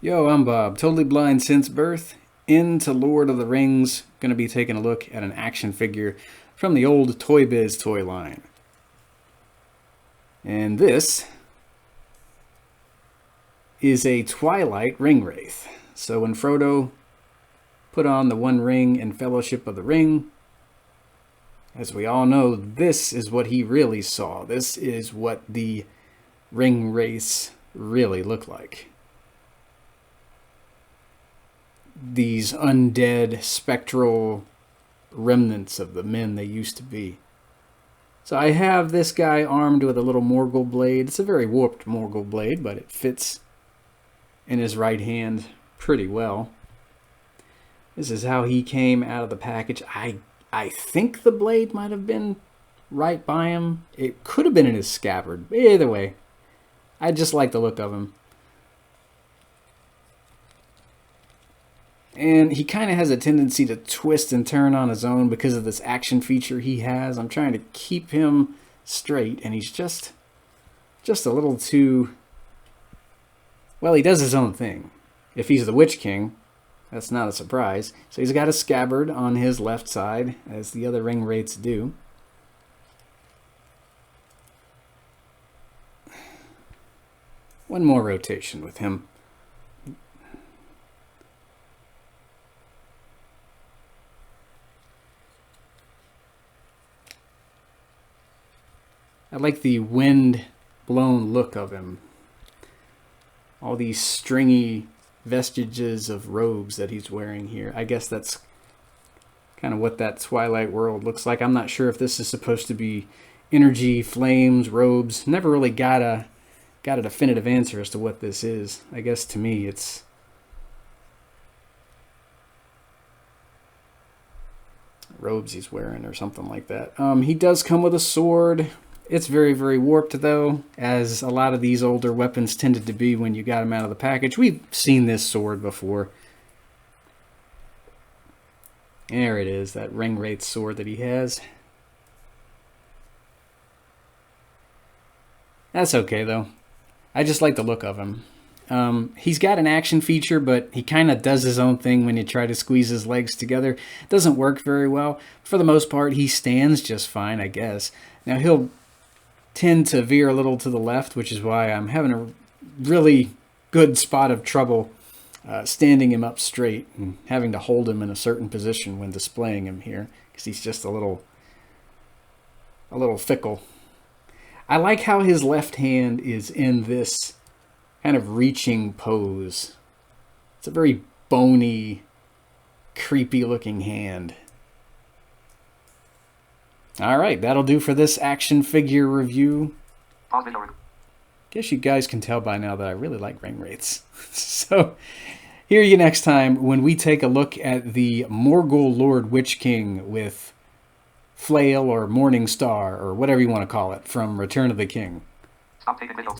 Yo, I'm Bob, totally blind since birth, into Lord of the Rings. Gonna be taking a look at an action figure from the old ToyBiz toy line. And this is a Twilight Ringwraith. So when Frodo put on the One Ring in Fellowship of the Ring, as we all know, this is what he really saw. This is what the Ringwraiths really look like. These undead, spectral remnants of the men they used to be. So I have this guy armed with a little Morgul blade. It's a very warped Morgul blade, but it fits in his right hand pretty well. This is how he came out of the package. I think the blade might have been right by him. It could have been in his scabbard. Either way, I just like the look of him. And he kind of has a tendency to twist and turn on his own because of this action feature he has. I'm trying to keep him straight, and he's just a little too... Well, he does his own thing. If he's the Witch King, that's not a surprise. So he's got a scabbard on his left side, as the other Ringwraiths do. One more rotation with him. I like the wind-blown look of him. All these stringy vestiges of robes that he's wearing here. I guess that's kind of what that Twilight world looks like. I'm not sure if this is supposed to be energy, flames, robes. Never really got a definitive answer as to what this is. I guess to me it's robes he's wearing or something like that. He does come with a sword. It's very, very warped, though, as a lot of these older weapons tended to be when you got them out of the package. We've seen this sword before. There it is, that Ringwraith sword that he has. That's okay, though. I just like the look of him. He's got an action feature, but he kind of does his own thing when you try to squeeze his legs together. It doesn't work very well. For the most part, he stands just fine, I guess. Now, he'll tend to veer a little to the left, which is why I'm having a really good spot of trouble standing him up straight and having to hold him in a certain position when displaying him here, because he's just a little fickle. I like how his left hand is in this kind of reaching pose. It's a very bony, creepy looking hand. Alright, that'll do for this action figure review. Guess you guys can tell by now that I really like Ringwraiths. So, hear you next time when we take a look at the Morgul Lord Witch King with Flail or Morning Star or whatever you want to call it from Return of the King.